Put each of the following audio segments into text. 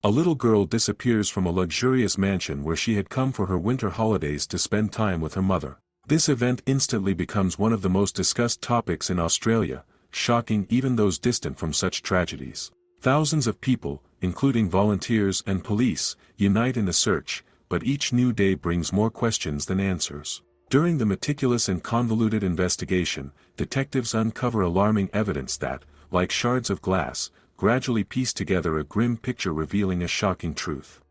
A little girl disappears from a luxurious mansion where she had come for her winter holidays to spend time with her mother. This event instantly becomes one of the most discussed topics in Australia, shocking even those distant from such tragedies. Thousands of people, including volunteers and police, unite in the search, but each new day brings more questions than answers. During the meticulous and convoluted investigation, detectives uncover alarming evidence that, like shards of glass, gradually piece together a grim picture revealing a shocking truth.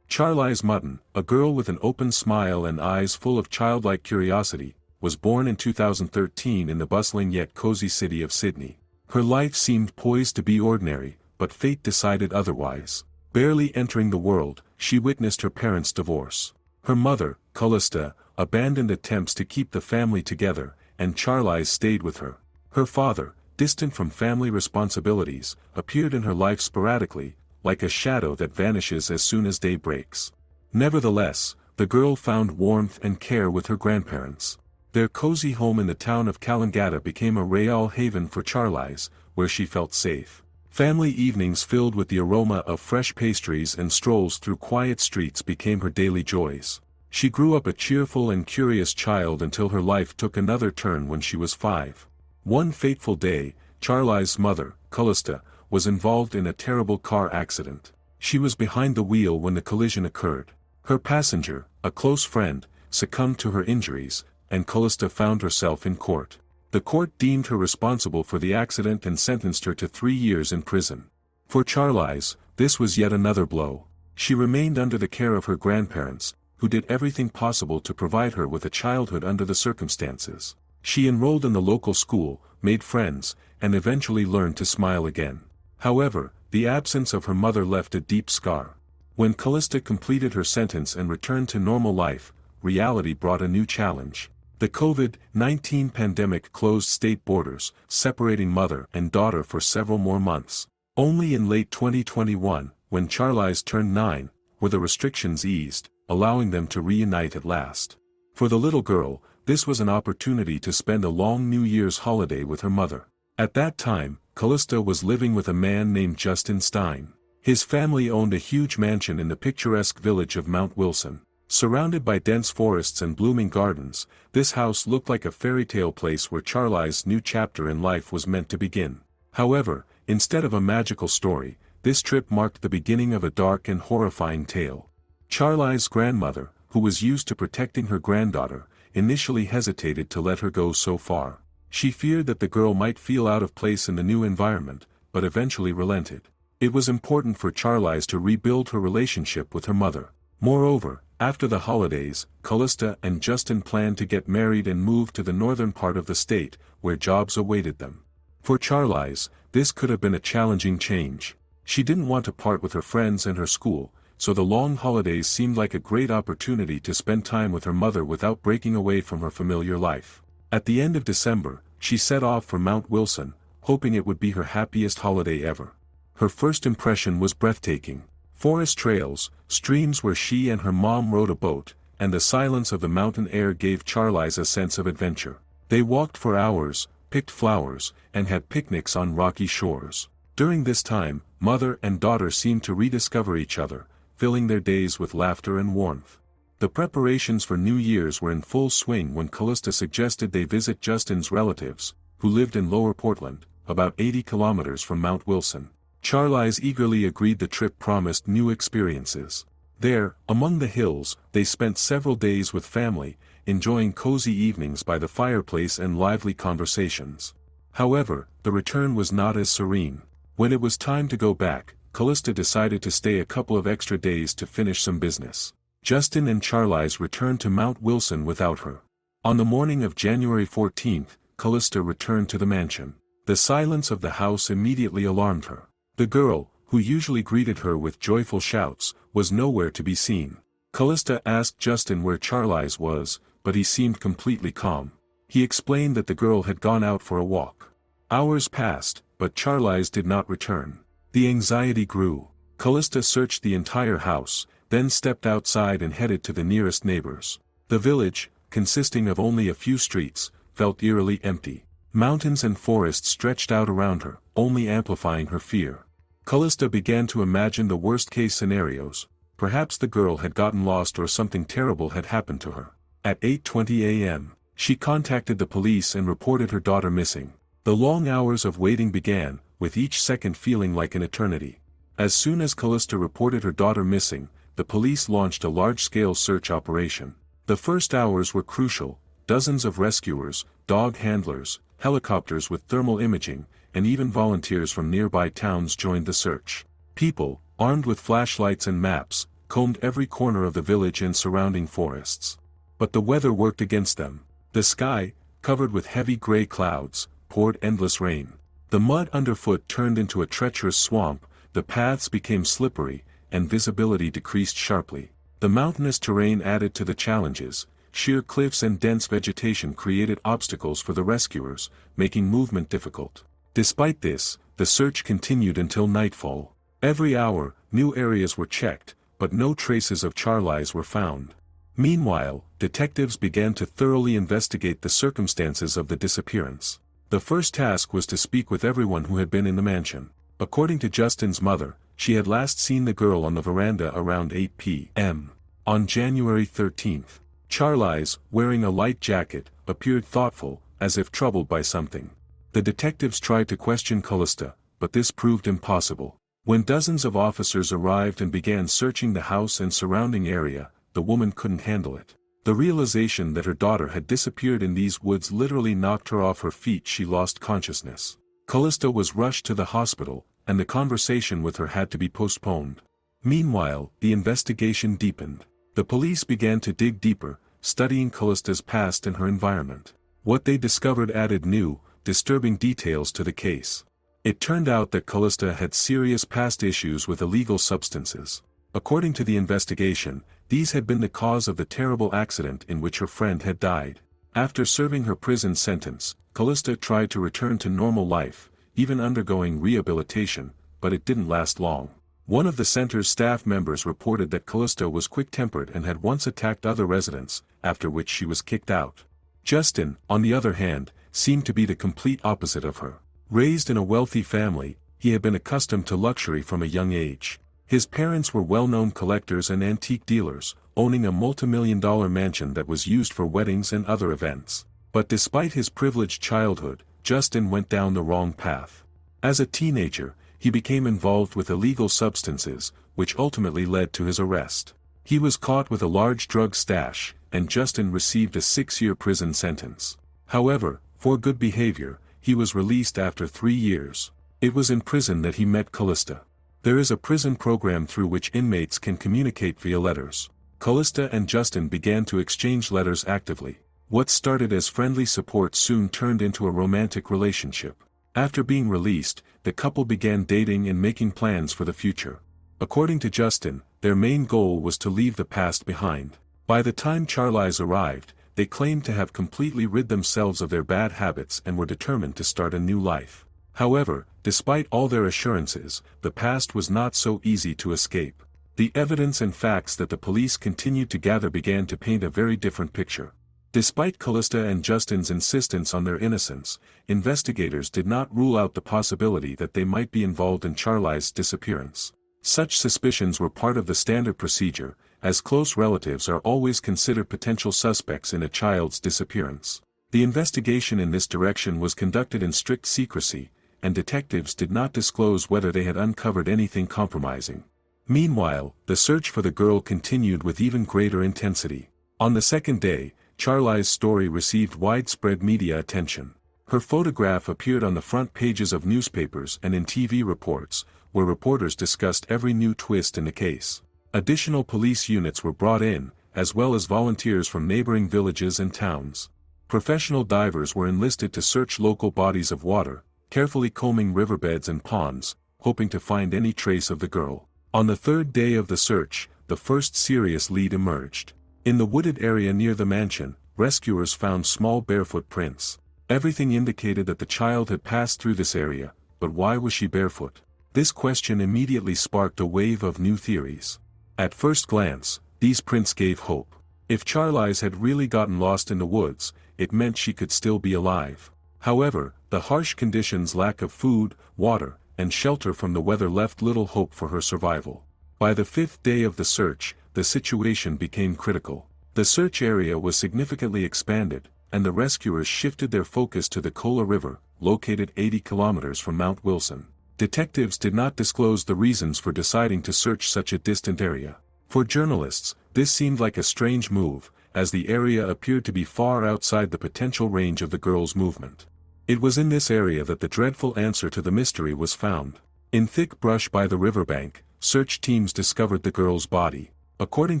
Charlise Mutten, a girl with an open smile and eyes full of childlike curiosity, was born in 2013 in the bustling yet cozy city of Sydney. Her life seemed poised to be ordinary, but fate decided otherwise. Barely entering the world, she witnessed her parents' divorce. Her mother, Calista, abandoned attempts to keep the family together, and Charlise stayed with her. Her father, distant from family responsibilities, appeared in her life sporadically, like a shadow that vanishes as soon as day breaks. Nevertheless, the girl found warmth and care with her grandparents. Their cozy home in the town of Coolangatta became a real haven for Charlise, where she felt safe. Family evenings filled with the aroma of fresh pastries and strolls through quiet streets became her daily joys. She grew up a cheerful and curious child until her life took another turn when she was 5. One fateful day, Charlise's mother, Calista, was involved in a terrible car accident. She was behind the wheel when the collision occurred. Her passenger, a close friend, succumbed to her injuries, and Calista found herself in court. The court deemed her responsible for the accident and sentenced her to 3 years in prison. For Charlise, this was yet another blow. She remained under the care of her grandparents, who did everything possible to provide her with a childhood under the circumstances. She enrolled in the local school, made friends, and eventually learned to smile again. However, the absence of her mother left a deep scar. When Calista completed her sentence and returned to normal life, reality brought a new challenge. The COVID-19 pandemic closed state borders, separating mother and daughter for several more months. Only in late 2021, when Charlise turned 9, were the restrictions eased, allowing them to reunite at last. For the little girl, this was an opportunity to spend a long New Year's holiday with her mother. At that time, Calista was living with a man named Justin Stein. His family owned a huge mansion in the picturesque village of Mount Wilson. Surrounded by dense forests and blooming gardens, this house looked like a fairy tale place where Charlise's new chapter in life was meant to begin. However, instead of a magical story, this trip marked the beginning of a dark and horrifying tale. Charlise's grandmother, who was used to protecting her granddaughter, initially hesitated to let her go so far. She feared that the girl might feel out of place in the new environment, but eventually relented. It was important for Charlise to rebuild her relationship with her mother. Moreover, after the holidays, Calista and Justin planned to get married and move to the northern part of the state, where jobs awaited them. For Charlise, this could have been a challenging change. She didn't want to part with her friends and her school, so the long holidays seemed like a great opportunity to spend time with her mother without breaking away from her familiar life. At the end of December, she set off for Mount Wilson, hoping it would be her happiest holiday ever. Her first impression was breathtaking. Forest trails, streams where she and her mom rode a boat, and the silence of the mountain air gave Charlise a sense of adventure. They walked for hours, picked flowers, and had picnics on rocky shores. During this time, mother and daughter seemed to rediscover each other, filling their days with laughter and warmth. The preparations for New Year's were in full swing when Calista suggested they visit Justin's relatives, who lived in Lower Portland, about 80 kilometers from Mount Wilson. Charlise eagerly agreed. The trip promised new experiences. There, among the hills, they spent several days with family, enjoying cozy evenings by the fireplace and lively conversations. However, the return was not as serene. When it was time to go back, Calista decided to stay a couple of extra days to finish some business. Justin and Charlise returned to Mount Wilson without her. On the morning of January 14th, Calista returned to the mansion. The silence of the house immediately alarmed her. The girl, who usually greeted her with joyful shouts, was nowhere to be seen. Calista asked Justin where Charlise was, but he seemed completely calm. He explained that the girl had gone out for a walk. Hours passed, but Charlise did not return. The anxiety grew. Calista searched the entire house, then stepped outside and headed to the nearest neighbors. The village, consisting of only a few streets, felt eerily empty. Mountains and forests stretched out around her, only amplifying her fear. Callista began to imagine the worst-case scenarios. Perhaps the girl had gotten lost or something terrible had happened to her. At 8:20 a.m., she contacted the police and reported her daughter missing. The long hours of waiting began, with each second feeling like an eternity. As soon as Callista reported her daughter missing, the police launched a large-scale search operation. The first hours were crucial. Dozens of rescuers, dog handlers, helicopters with thermal imaging, and even volunteers from nearby towns joined the search. People, armed with flashlights and maps, combed every corner of the village and surrounding forests. But the weather worked against them. The sky, covered with heavy gray clouds, poured endless rain. The mud underfoot turned into a treacherous swamp, the paths became slippery, and visibility decreased sharply. The mountainous terrain added to the challenges. Sheer cliffs and dense vegetation created obstacles for the rescuers, making movement difficult. Despite this, the search continued until nightfall. Every hour, new areas were checked, but no traces of Charlise were found. Meanwhile, detectives began to thoroughly investigate the circumstances of the disappearance. The first task was to speak with everyone who had been in the mansion. According to Justin's mother, she had last seen the girl on the veranda around 8 p.m. on January 13th. Charlise, wearing a light jacket, appeared thoughtful, as if troubled by something. The detectives tried to question Callista, but this proved impossible. When dozens of officers arrived and began searching the house and surrounding area, the woman couldn't handle it. The realization that her daughter had disappeared in these woods literally knocked her off her feet. She lost consciousness. Callista was rushed to the hospital, and the conversation with her had to be postponed. Meanwhile, the investigation deepened. The police began to dig deeper, studying Callista's past and her environment. What they discovered added new, disturbing details to the case. It turned out that Callista had serious past issues with illegal substances. According to the investigation, these had been the cause of the terrible accident in which her friend had died. After serving her prison sentence, Callista tried to return to normal life, even undergoing rehabilitation, but it didn't last long. One of the center's staff members reported that Callista was quick-tempered and had once attacked other residents, after which she was kicked out. Justin, on the other hand, seemed to be the complete opposite of her. Raised in a wealthy family, he had been accustomed to luxury from a young age. His parents were well-known collectors and antique dealers, owning a multi-million-dollar mansion that was used for weddings and other events. But despite his privileged childhood, Justin went down the wrong path. As a teenager, he became involved with illegal substances, which ultimately led to his arrest. He was caught with a large drug stash, and Justin received a 6-year prison sentence. However, for good behavior, he was released after 3 years. It was in prison that he met Callista. There is a prison program through which inmates can communicate via letters. Callista and Justin began to exchange letters actively. What started as friendly support soon turned into a romantic relationship. After being released, the couple began dating and making plans for the future. According to Justin, their main goal was to leave the past behind. By the time Charlise arrived, they claimed to have completely rid themselves of their bad habits and were determined to start a new life. However, despite all their assurances, the past was not so easy to escape. The evidence and facts that the police continued to gather began to paint a very different picture. Despite Callista and Justin's insistence on their innocence, investigators did not rule out the possibility that they might be involved in Charlise's disappearance. Such suspicions were part of the standard procedure, as close relatives are always considered potential suspects in a child's disappearance. The investigation in this direction was conducted in strict secrecy, and detectives did not disclose whether they had uncovered anything compromising. Meanwhile, the search for the girl continued with even greater intensity. On the second day, Charlise's story received widespread media attention. Her photograph appeared on the front pages of newspapers and in TV reports, where reporters discussed every new twist in the case. Additional police units were brought in, as well as volunteers from neighboring villages and towns. Professional divers were enlisted to search local bodies of water, carefully combing riverbeds and ponds, hoping to find any trace of the girl. On the third day of the search, the first serious lead emerged. In the wooded area near the mansion, rescuers found small barefoot prints. Everything indicated that the child had passed through this area, but why was she barefoot? This question immediately sparked a wave of new theories. At first glance, these prints gave hope. If Charlise had really gotten lost in the woods, it meant she could still be alive. However, the harsh conditions, lack of food, water, and shelter from the weather left little hope for her survival. By the fifth day of the search, the situation became critical. The search area was significantly expanded, and the rescuers shifted their focus to the Kola River, located 80 kilometers from Mount Wilson. Detectives did not disclose the reasons for deciding to search such a distant area. For journalists, this seemed like a strange move, as the area appeared to be far outside the potential range of the girl's movement. It was in this area that the dreadful answer to the mystery was found. In thick brush by the riverbank, search teams discovered the girl's body. According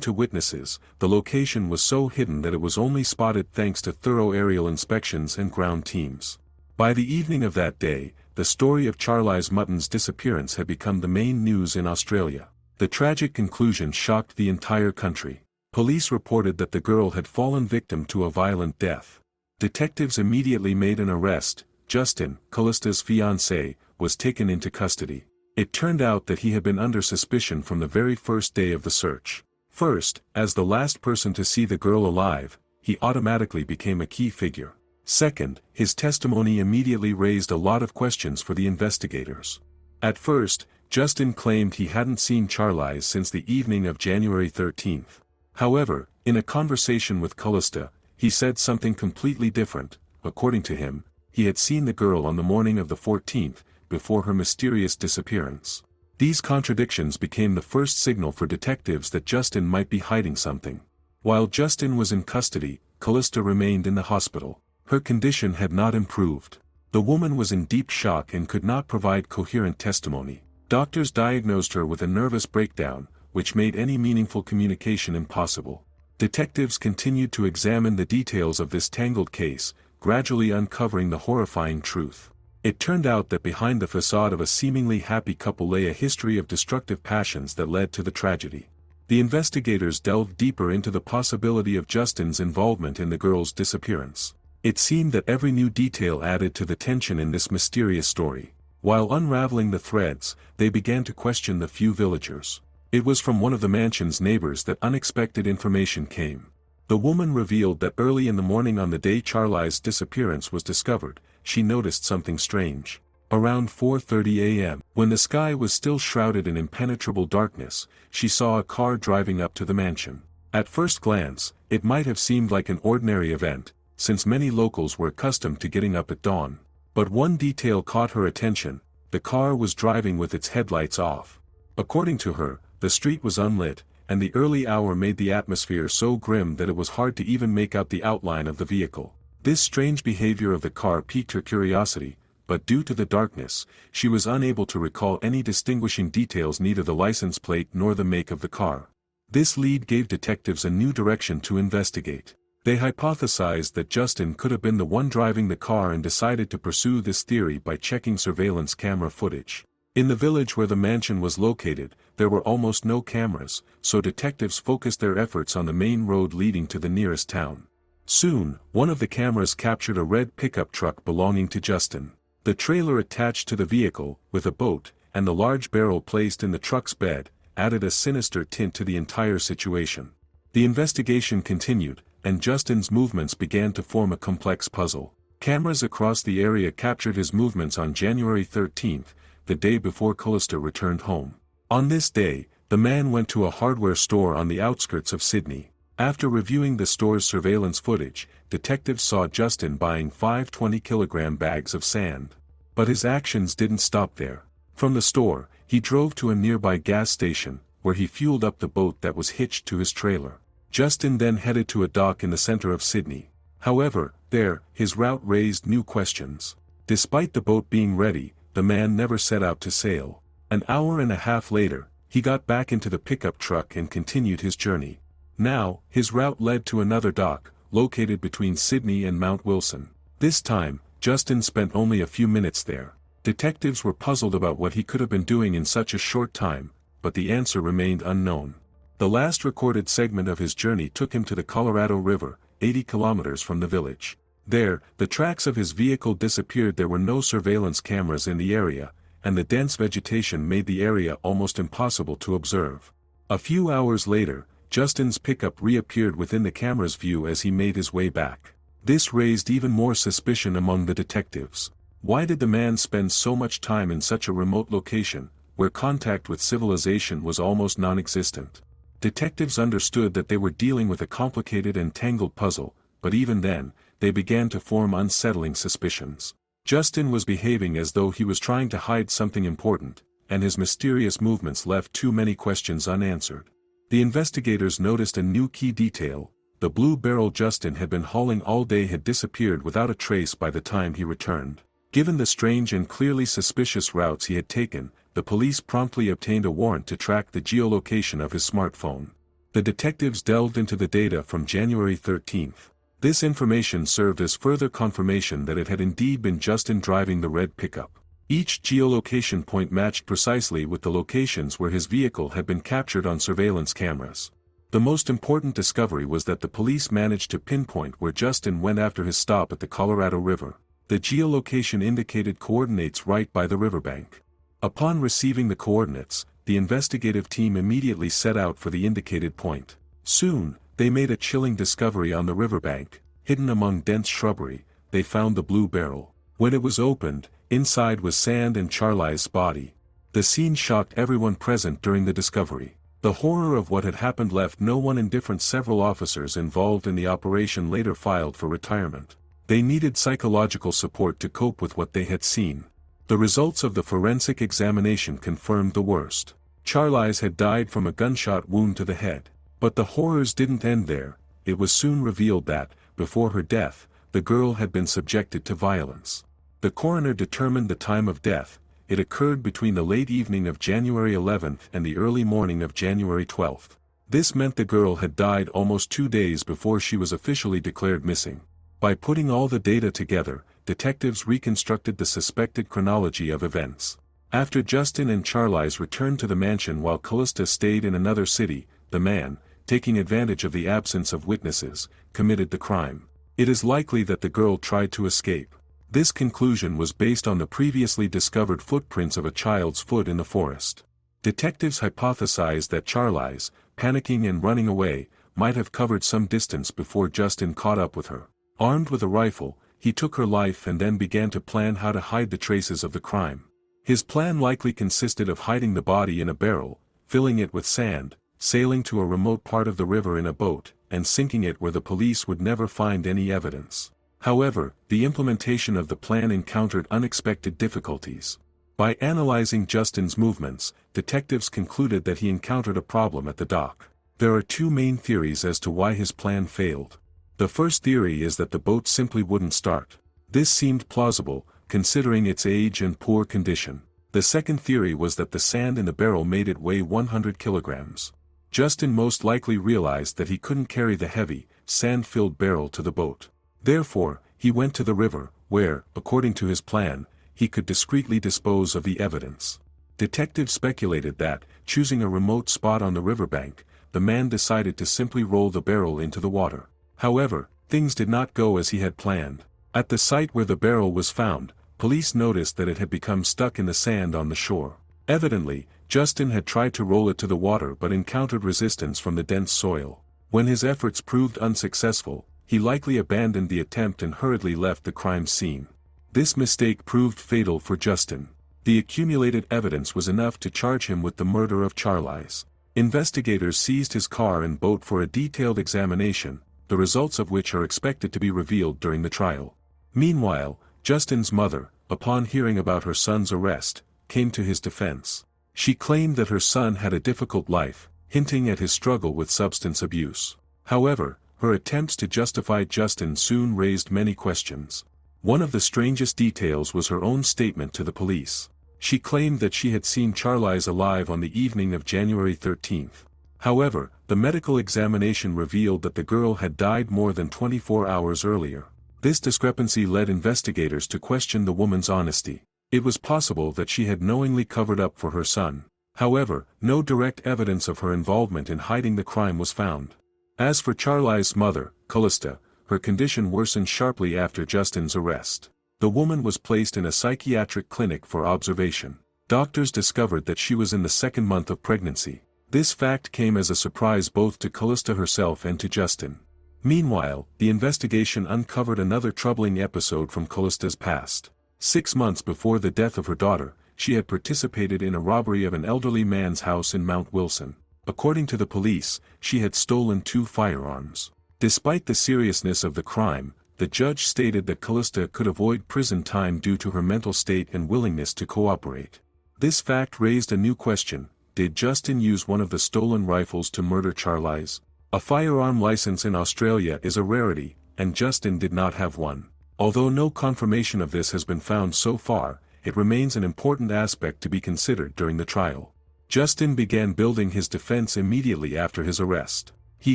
to witnesses, the location was so hidden that it was only spotted thanks to thorough aerial inspections and ground teams. By the evening of that day, the story of Charlise Mutten's disappearance had become the main news in Australia. The tragic conclusion shocked the entire country. Police reported that the girl had fallen victim to a violent death. Detectives immediately made an arrest. Justin, Callista's fiancé, was taken into custody. It turned out that he had been under suspicion from the very first day of the search. First, as the last person to see the girl alive, he automatically became a key figure. Second, his testimony immediately raised a lot of questions for the investigators. At first, Justin claimed he hadn't seen Charlise since the evening of January 13th. However, in a conversation with Callista, he said something completely different. According to him, he had seen the girl on the morning of the 14th, before her mysterious disappearance. These contradictions became the first signal for detectives that Justin might be hiding something. While Justin was in custody, Callista remained in the hospital. Her condition had not improved. The woman was in deep shock and could not provide coherent testimony. Doctors diagnosed her with a nervous breakdown, which made any meaningful communication impossible. Detectives continued to examine the details of this tangled case, gradually uncovering the horrifying truth. It turned out that behind the facade of a seemingly happy couple lay a history of destructive passions that led to the tragedy. The investigators delved deeper into the possibility of Justin's involvement in the girl's disappearance. It seemed that every new detail added to the tension in this mysterious story. While unraveling the threads, they began to question the few villagers. It was from one of the mansion's neighbors that unexpected information came. The woman revealed that early in the morning on the day Charlise's disappearance was discovered, she noticed something strange. Around 4:30 a.m., when the sky was still shrouded in impenetrable darkness, she saw a car driving up to the mansion. At first glance, it might have seemed like an ordinary event, since many locals were accustomed to getting up at dawn. But one detail caught her attention: the car was driving with its headlights off. According to her, the street was unlit, and the early hour made the atmosphere so grim that it was hard to even make out the outline of the vehicle. This strange behavior of the car piqued her curiosity, but due to the darkness, she was unable to recall any distinguishing details, neither the license plate nor the make of the car. This lead gave detectives a new direction to investigate. They hypothesized that Justin could have been the one driving the car and decided to pursue this theory by checking surveillance camera footage. In the village where the mansion was located, there were almost no cameras, so detectives focused their efforts on the main road leading to the nearest town. Soon, one of the cameras captured a red pickup truck belonging to Justin. The trailer attached to the vehicle, with a boat, and the large barrel placed in the truck's bed, added a sinister tint to the entire situation. The investigation continued, and Justin's movements began to form a complex puzzle. Cameras across the area captured his movements on January 13th, the day before Callista returned home. On this day, the man went to a hardware store on the outskirts of Sydney. After reviewing the store's surveillance footage, detectives saw Justin buying 5 20-kilogram bags of sand. But his actions didn't stop there. From the store, he drove to a nearby gas station, where he fueled up the boat that was hitched to his trailer. Justin then headed to a dock in the center of Sydney. However, there, his route raised new questions. Despite the boat being ready, the man never set out to sail. An hour and a half later, he got back into the pickup truck and continued his journey. Now, his route led to another dock, located between Sydney and Mount Wilson. This time, Justin spent only a few minutes there. Detectives were puzzled about what he could have been doing in such a short time, but the answer remained unknown. The last recorded segment of his journey took him to the Colorado River, 80 kilometers from the village. There, the tracks of his vehicle disappeared. There were no surveillance cameras in the area, and the dense vegetation made the area almost impossible to observe. A few hours later, Justin's pickup reappeared within the camera's view as he made his way back. This raised even more suspicion among the detectives. Why did the man spend so much time in such a remote location, where contact with civilization was almost non-existent? Detectives understood that they were dealing with a complicated and tangled puzzle, but even then, they began to form unsettling suspicions. Justin was behaving as though he was trying to hide something important, and his mysterious movements left too many questions unanswered. The investigators noticed a new key detail: the blue barrel Justin had been hauling all day had disappeared without a trace by the time he returned. Given the strange and clearly suspicious routes he had taken, the police promptly obtained a warrant to track the geolocation of his smartphone. The detectives delved into the data from January 13th. This information served as further confirmation that it had indeed been Justin driving the red pickup. Each geolocation point matched precisely with the locations where his vehicle had been captured on surveillance cameras. The most important discovery was that the police managed to pinpoint where Justin went after his stop at the Colorado River. The geolocation indicated coordinates right by the riverbank. Upon receiving the coordinates, the investigative team immediately set out for the indicated point. Soon, they made a chilling discovery on the riverbank. Hidden among dense shrubbery, they found the blue barrel. When it was opened, inside was sand and Charlise's body. The scene shocked everyone present during the discovery. The horror of what had happened left no one indifferent. Several officers involved in the operation later filed for retirement. They needed psychological support to cope with what they had seen. The results of the forensic examination confirmed the worst. Charlise had died from a gunshot wound to the head. But the horrors didn't end there. It was soon revealed that, before her death, the girl had been subjected to violence. The coroner determined the time of death. It occurred between the late evening of January 11th and the early morning of January 12th. This meant the girl had died almost 2 days before she was officially declared missing. By putting all the data together, detectives reconstructed the suspected chronology of events. After Justin and Charlise returned to the mansion while Callista stayed in another city, the man, taking advantage of the absence of witnesses, committed the crime. It is likely that the girl tried to escape. This conclusion was based on the previously discovered footprints of a child's foot in the forest. Detectives hypothesized that Charlise, panicking and running away, might have covered some distance before Justin caught up with her. Armed with a rifle, he took her life and then began to plan how to hide the traces of the crime. His plan likely consisted of hiding the body in a barrel, filling it with sand, sailing to a remote part of the river in a boat, and sinking it where the police would never find any evidence. However, the implementation of the plan encountered unexpected difficulties. By analyzing Justin's movements, detectives concluded that he encountered a problem at the dock. There are two main theories as to why his plan failed. The first theory is that the boat simply wouldn't start. This seemed plausible, considering its age and poor condition. The second theory was that the sand in the barrel made it weigh 100 kilograms. Justin most likely realized that he couldn't carry the heavy, sand-filled barrel to the boat. Therefore, he went to the river, where, according to his plan, he could discreetly dispose of the evidence. Detectives speculated that, choosing a remote spot on the riverbank, the man decided to simply roll the barrel into the water. However, things did not go as he had planned. At the site where the barrel was found, police noticed that it had become stuck in the sand on the shore. Evidently, Justin had tried to roll it to the water but encountered resistance from the dense soil. When his efforts proved unsuccessful, he likely abandoned the attempt and hurriedly left the crime scene. This mistake proved fatal for Justin. The accumulated evidence was enough to charge him with the murder of Charlise. Investigators seized his car and boat for a detailed examination, the results of which are expected to be revealed during the trial. Meanwhile, Justin's mother, upon hearing about her son's arrest, came to his defense. She claimed that her son had a difficult life, hinting at his struggle with substance abuse. However, her attempts to justify Justin soon raised many questions. One of the strangest details was her own statement to the police. She claimed that she had seen Charlise alive on the evening of January 13th. However, the medical examination revealed that the girl had died more than 24 hours earlier. This discrepancy led investigators to question the woman's honesty. It was possible that she had knowingly covered up for her son. However, no direct evidence of her involvement in hiding the crime was found. As for Charlise's mother, Callista, her condition worsened sharply after Justin's arrest. The woman was placed in a psychiatric clinic for observation. Doctors discovered that she was in the second month of pregnancy. This fact came as a surprise both to Callista herself and to Justin. Meanwhile, the investigation uncovered another troubling episode from Callista's past. 6 months before the death of her daughter, she had participated in a robbery of an elderly man's house in Mount Wilson. According to the police, she had stolen 2 firearms. Despite the seriousness of the crime, the judge stated that Callista could avoid prison time due to her mental state and willingness to cooperate. This fact raised a new question: did Justin use one of the stolen rifles to murder Charlise? A firearm license in Australia is a rarity, and Justin did not have one. Although no confirmation of this has been found so far, it remains an important aspect to be considered during the trial. Justin began building his defense immediately after his arrest. He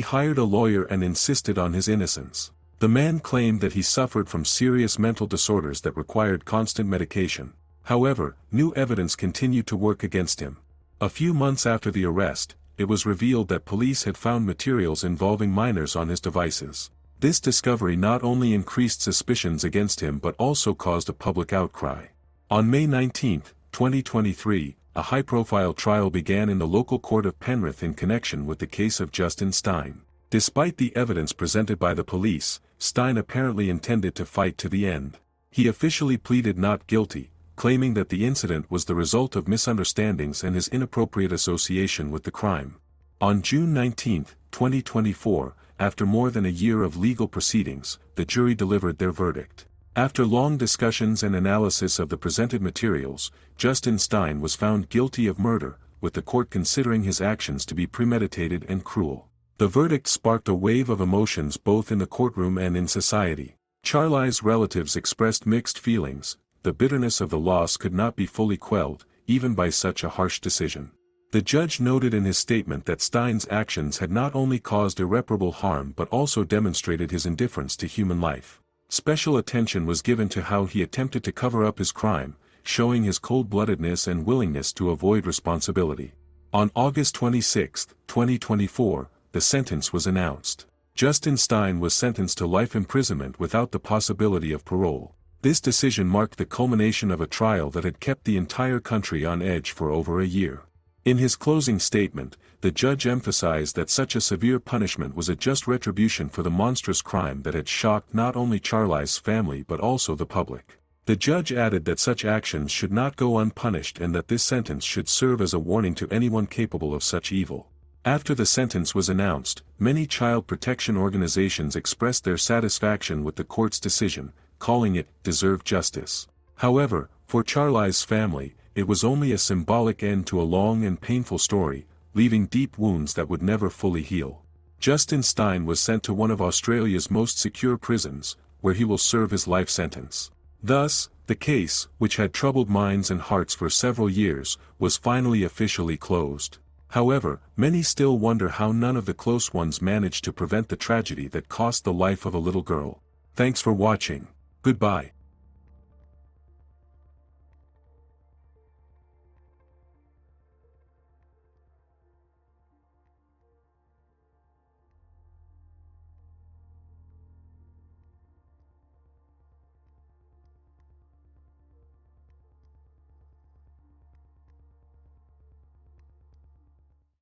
hired a lawyer and insisted on his innocence. The man claimed that he suffered from serious mental disorders that required constant medication. However, new evidence continued to work against him. A few months after the arrest, it was revealed that police had found materials involving minors on his devices. This discovery not only increased suspicions against him but also caused a public outcry. On May 19, 2023, a high-profile trial began in the local court of Penrith in connection with the case of Justin Stein. Despite the evidence presented by the police, Stein apparently intended to fight to the end. He officially pleaded not guilty, claiming that the incident was the result of misunderstandings and his inappropriate association with the crime. On June 19, 2024, after more than a year of legal proceedings, the jury delivered their verdict. After long discussions and analysis of the presented materials, Justin Stein was found guilty of murder, with the court considering his actions to be premeditated and cruel. The verdict sparked a wave of emotions both in the courtroom and in society. Charlise's relatives expressed mixed feelings. The bitterness of the loss could not be fully quelled, even by such a harsh decision. The judge noted in his statement that Stein's actions had not only caused irreparable harm but also demonstrated his indifference to human life. Special attention was given to how he attempted to cover up his crime, showing his cold-bloodedness and willingness to avoid responsibility. On August 26, 2024, the sentence was announced. Justin Stein was sentenced to life imprisonment without the possibility of parole. This decision marked the culmination of a trial that had kept the entire country on edge for over a year. In his closing statement, the judge emphasized that such a severe punishment was a just retribution for the monstrous crime that had shocked not only Charlise's family but also the public. The judge added that such actions should not go unpunished and that this sentence should serve as a warning to anyone capable of such evil. After the sentence was announced, many child protection organizations expressed their satisfaction with the court's decision, calling it deserved justice. However, for Charlise's family, it was only a symbolic end to a long and painful story, leaving deep wounds that would never fully heal. Justin Stein was sent to one of Australia's most secure prisons, where he will serve his life sentence. Thus, the case, which had troubled minds and hearts for several years, was finally officially closed. However, many still wonder how none of the close ones managed to prevent the tragedy that cost the life of a little girl. Thanks for watching. Goodbye.